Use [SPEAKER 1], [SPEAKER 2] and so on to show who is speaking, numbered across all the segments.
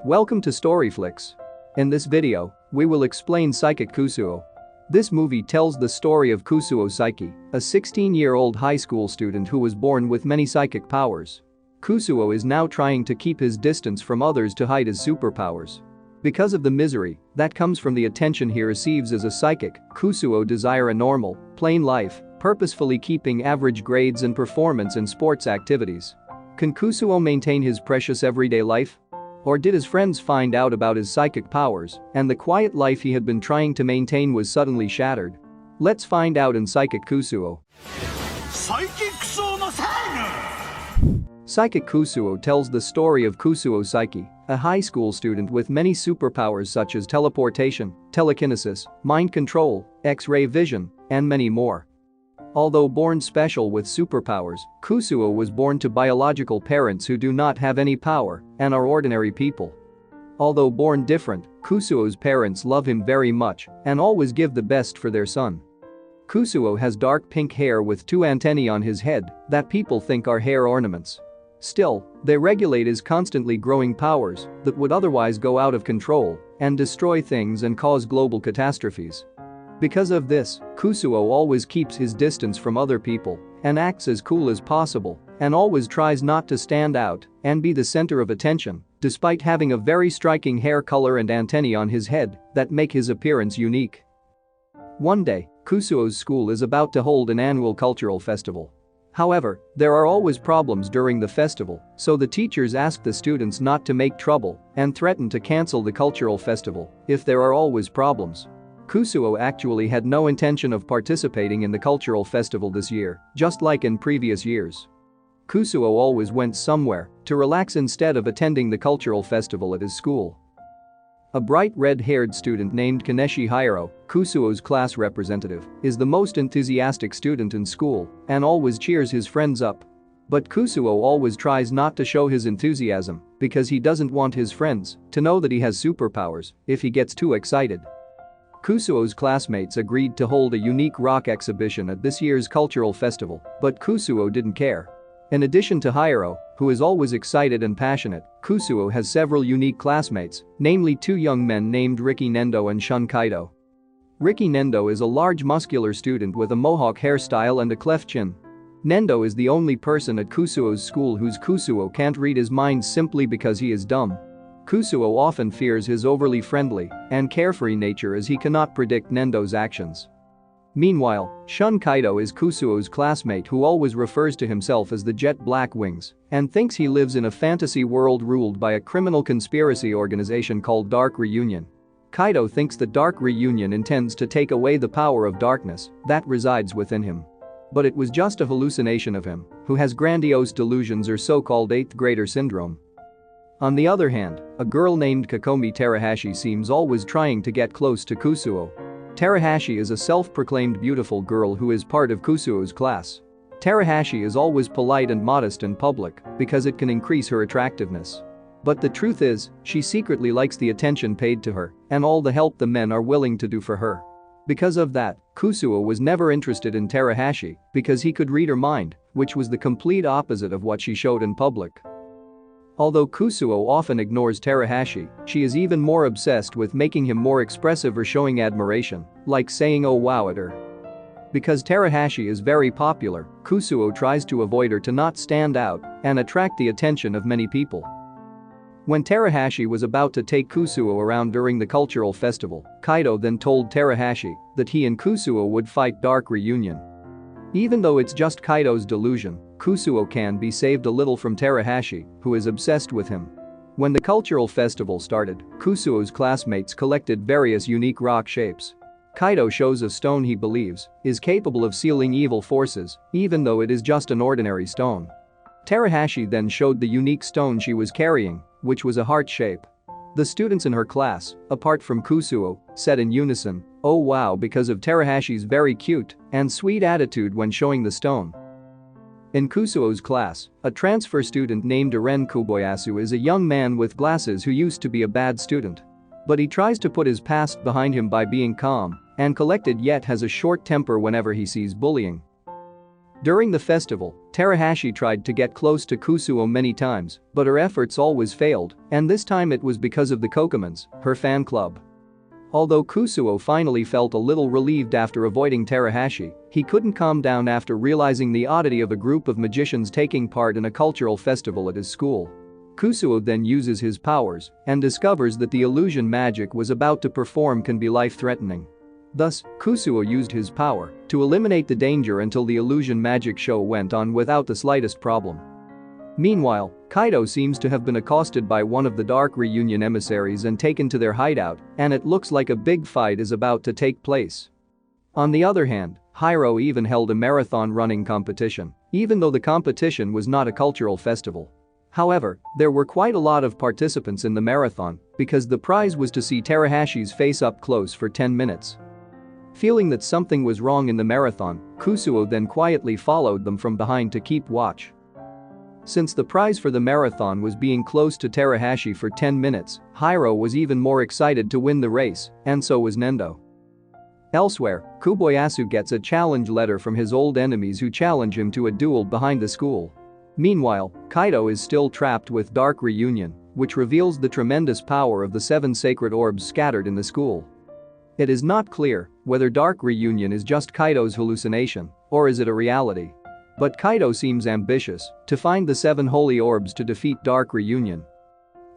[SPEAKER 1] Welcome to Storyflix. In this video, we will explain Saiki Kusuo. This movie tells the story of Kusuo Saiki, a 16-year-old high school student who was born with many psychic powers. Kusuo is now trying to keep his distance from others to hide his superpowers. Because of the misery that comes from the attention he receives as a psychic, Kusuo desires a normal, plain life, purposefully keeping average grades and performance in sports activities. Can Kusuo maintain his precious everyday life? Or did his friends find out about his psychic powers, and the quiet life he had been trying to maintain was suddenly shattered? Let's find out in Saiki Kusuo. Saiki Kusuo tells the story of Kusuo Saiki, a high school student with many superpowers such as teleportation, telekinesis, mind control, X-ray vision, and many more. Although born special with superpowers, Kusuo was born to biological parents who do not have any power and are ordinary people. Although born different, Kusuo's parents love him very much and always give the best for their son. Kusuo has dark pink hair with two antennae on his head that people think are hair ornaments. Still, they regulate his constantly growing powers that would otherwise go out of control and destroy things and cause global catastrophes. Because of this, Kusuo always keeps his distance from other people and acts as cool as possible and always tries not to stand out and be the center of attention, despite having a very striking hair color and antennae on his head that make his appearance unique. One day, Kusuo's school is about to hold an annual cultural festival. However, there are always problems during the festival, so the teachers ask the students not to make trouble and threaten to cancel the cultural festival if there are always problems. Kusuo actually had no intention of participating in the cultural festival this year, just like in previous years. Kusuo always went somewhere to relax instead of attending the cultural festival at his school. A bright red-haired student named Kaneshi Hiro, Kusuo's class representative, is the most enthusiastic student in school and always cheers his friends up. But Kusuo always tries not to show his enthusiasm because he doesn't want his friends to know that he has superpowers if he gets too excited. Kusuo's classmates agreed to hold a unique rock exhibition at this year's cultural festival, but Kusuo didn't care. In addition to Hiro, who is always excited and passionate, Kusuo has several unique classmates, namely two young men named Riki Nendo and Shun Kaido. Riki Nendo is a large muscular student with a mohawk hairstyle and a cleft chin. Nendo is the only person at Kusuo's school whose Kusuo can't read his mind simply because he is dumb. Kusuo often fears his overly friendly and carefree nature as he cannot predict Nendo's actions. Meanwhile, Shun Kaido is Kusuo's classmate who always refers to himself as the Jet Black Wings and thinks he lives in a fantasy world ruled by a criminal conspiracy organization called Dark Reunion. Kaido thinks that Dark Reunion intends to take away the power of darkness that resides within him. But it was just a hallucination of him, who has grandiose delusions or so-called 8th grader syndrome. On the other hand, a girl named Kokomi Terahashi seems always trying to get close to Kusuo. Terahashi is a self-proclaimed beautiful girl who is part of Kusuo's class. Terahashi is always polite and modest in public because it can increase her attractiveness. But the truth is, she secretly likes the attention paid to her and all the help the men are willing to do for her. Because of that, Kusuo was never interested in Terahashi because he could read her mind, which was the complete opposite of what she showed in public. Although Kusuo often ignores Terahashi, she is even more obsessed with making him more expressive or showing admiration, like saying "oh wow" at her. Because Terahashi is very popular, Kusuo tries to avoid her to not stand out and attract the attention of many people. When Terahashi was about to take Kusuo around during the cultural festival, Kaido then told Terahashi that he and Kusuo would fight Dark Reunion. Even though it's just Kaido's delusion, Kusuo can be saved a little from Terahashi, who is obsessed with him. When the cultural festival started, Kusuo's classmates collected various unique rock shapes. Kaido shows a stone he believes is capable of sealing evil forces, even though it is just an ordinary stone. Terahashi then showed the unique stone she was carrying, which was a heart shape. The students in her class, apart from Kusuo, said in unison, "oh wow" because of Terahashi's very cute and sweet attitude when showing the stone. In Kusuo's class, a transfer student named Eren Kuboyasu is a young man with glasses who used to be a bad student. But he tries to put his past behind him by being calm and collected yet has a short temper whenever he sees bullying. During the festival, Terahashi tried to get close to Kusuo many times, but her efforts always failed, and this time it was because of the Kokomans, her fan club. Although Kusuo finally felt a little relieved after avoiding Terahashi, he couldn't calm down after realizing the oddity of a group of magicians taking part in a cultural festival at his school. Kusuo then uses his powers and discovers that the illusion magic was about to perform can be life-threatening. Thus, Kusuo used his power to eliminate the danger until the illusion magic show went on without the slightest problem. Meanwhile, Kaido seems to have been accosted by one of the Dark Reunion emissaries and taken to their hideout, and it looks like a big fight is about to take place. On the other hand, Hiro even held a marathon running competition, even though the competition was not a cultural festival. However, there were quite a lot of participants in the marathon because the prize was to see Terahashi's face up close for 10 minutes. Feeling that something was wrong in the marathon, Kusuo then quietly followed them from behind to keep watch. Since the prize for the marathon was being close to Terahashi for 10 minutes, Hiro was even more excited to win the race, and so was Nendo. Elsewhere, Kobayasu gets a challenge letter from his old enemies who challenge him to a duel behind the school. Meanwhile, Kaido is still trapped with Dark Reunion, which reveals the tremendous power of the 7 sacred orbs scattered in the school. It is not clear whether Dark Reunion is just Kaido's hallucination, or is it a reality. But Kaido seems ambitious to find the 7 holy orbs to defeat Dark Reunion.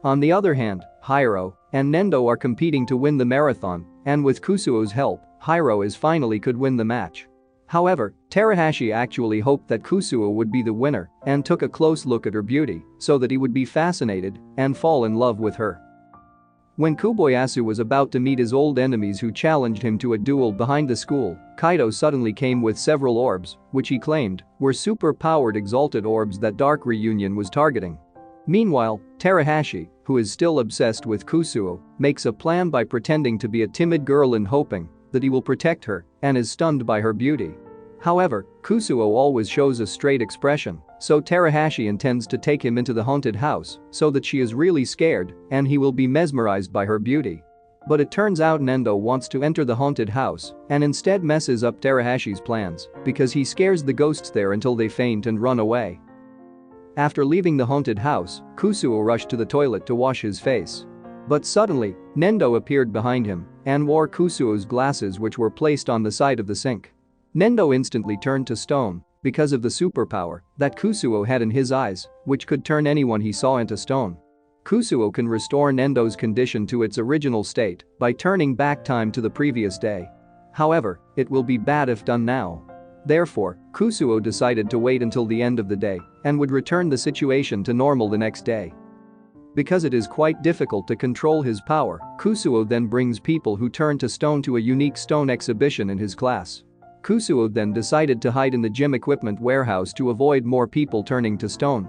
[SPEAKER 1] On the other hand, Hiro and Nendo are competing to win the marathon, and with Kusuo's help, Hiro finally could win the match. However, Terahashi actually hoped that Kusuo would be the winner and took a close look at her beauty so that he would be fascinated and fall in love with her. When Kobayasu was about to meet his old enemies who challenged him to a duel behind the school, Kaido suddenly came with several orbs, which he claimed were super-powered exalted orbs that Dark Reunion was targeting. Meanwhile, Terahashi, who is still obsessed with Kusuo, makes a plan by pretending to be a timid girl and hoping that he will protect her and is stunned by her beauty. However, Kusuo always shows a straight expression, so Terahashi intends to take him into the haunted house so that she is really scared and he will be mesmerized by her beauty. But it turns out Nendo wants to enter the haunted house and instead messes up Terahashi's plans because he scares the ghosts there until they faint and run away. After leaving the haunted house, Kusuo rushed to the toilet to wash his face. But suddenly, Nendo appeared behind him and wore Kusuo's glasses which were placed on the side of the sink. Nendo instantly turned to stone because of the superpower that Kusuo had in his eyes, which could turn anyone he saw into stone. Kusuo can restore Nendo's condition to its original state by turning back time to the previous day. However, it will be bad if done now. Therefore, Kusuo decided to wait until the end of the day and would return the situation to normal the next day. Because it is quite difficult to control his power, Kusuo then brings people who turn to stone to a unique stone exhibition in his class. Kusuo then decided to hide in the gym equipment warehouse to avoid more people turning to stone.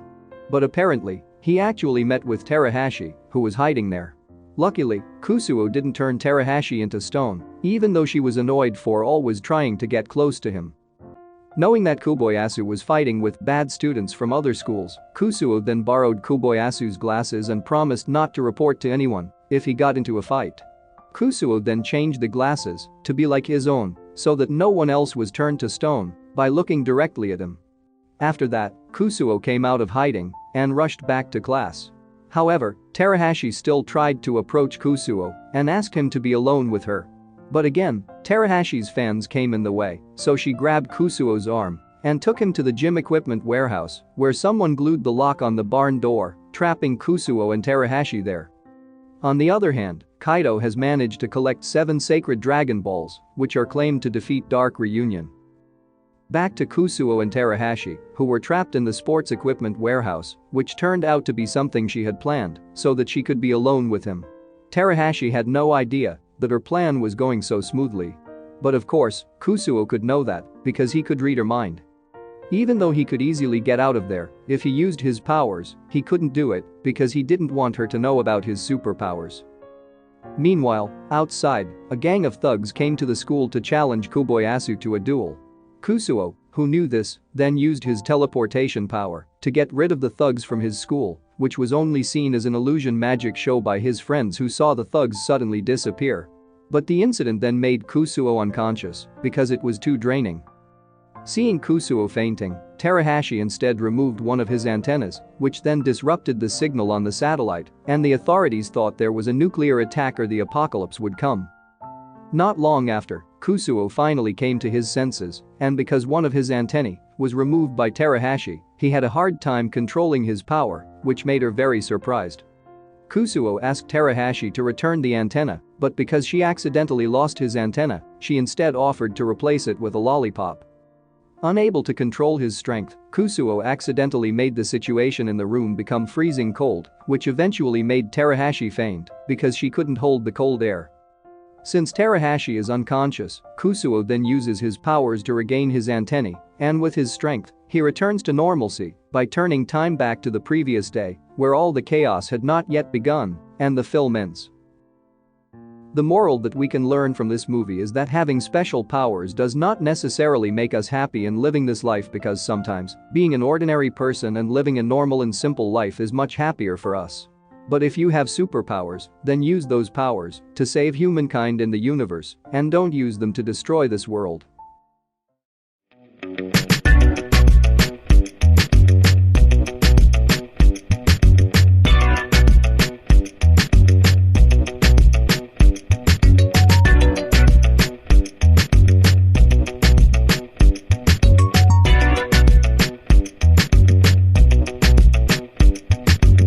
[SPEAKER 1] But apparently, he actually met with Terahashi, who was hiding there. Luckily, Kusuo didn't turn Terahashi into stone, even though she was annoyed for always trying to get close to him. Knowing that Kobayasu was fighting with bad students from other schools, Kusuo then borrowed Kobayasu's glasses and promised not to report to anyone if he got into a fight. Kusuo then changed the glasses to be like his own so that no one else was turned to stone by looking directly at him. After that, Kusuo came out of hiding and rushed back to class. However, Terahashi still tried to approach Kusuo and ask him to be alone with her. But again, Terahashi's fans came in the way, so she grabbed Kusuo's arm and took him to the gym equipment warehouse where someone glued the lock on the barn door, trapping Kusuo and Terahashi there. On the other hand, Kaido has managed to collect 7 sacred Dragon Balls, which are claimed to defeat Dark Reunion. Back to Kusuo and Terahashi, who were trapped in the sports equipment warehouse, which turned out to be something she had planned so that she could be alone with him. Terahashi had no idea that her plan was going so smoothly. But of course, Kusuo could know that because he could read her mind. Even though he could easily get out of there if he used his powers, he couldn't do it because he didn't want her to know about his superpowers. Meanwhile, outside, a gang of thugs came to the school to challenge Kobayasu to a duel. Kusuo, who knew this, then used his teleportation power to get rid of the thugs from his school, which was only seen as an illusion magic show by his friends who saw the thugs suddenly disappear. But the incident then made Kusuo unconscious because it was too draining. Seeing Kusuo fainting, Terahashi instead removed one of his antennas, which then disrupted the signal on the satellite, and the authorities thought there was a nuclear attack or the apocalypse would come. Not long after, Kusuo finally came to his senses, and because one of his antennae was removed by Terahashi, he had a hard time controlling his power, which made her very surprised. Kusuo asked Terahashi to return the antenna, but because she accidentally lost his antenna, she instead offered to replace it with a lollipop. Unable to control his strength, Kusuo accidentally made the situation in the room become freezing cold, which eventually made Terahashi faint because she couldn't hold the cold air. Since Terahashi is unconscious, Kusuo then uses his powers to regain his antennae, and with his strength, he returns to normalcy by turning time back to the previous day, where all the chaos had not yet begun, and the film ends. The moral that we can learn from this movie is that having special powers does not necessarily make us happy in living this life, because sometimes, being an ordinary person and living a normal and simple life is much happier for us. But if you have superpowers, then use those powers to save humankind in the universe, and don't use them to destroy this world.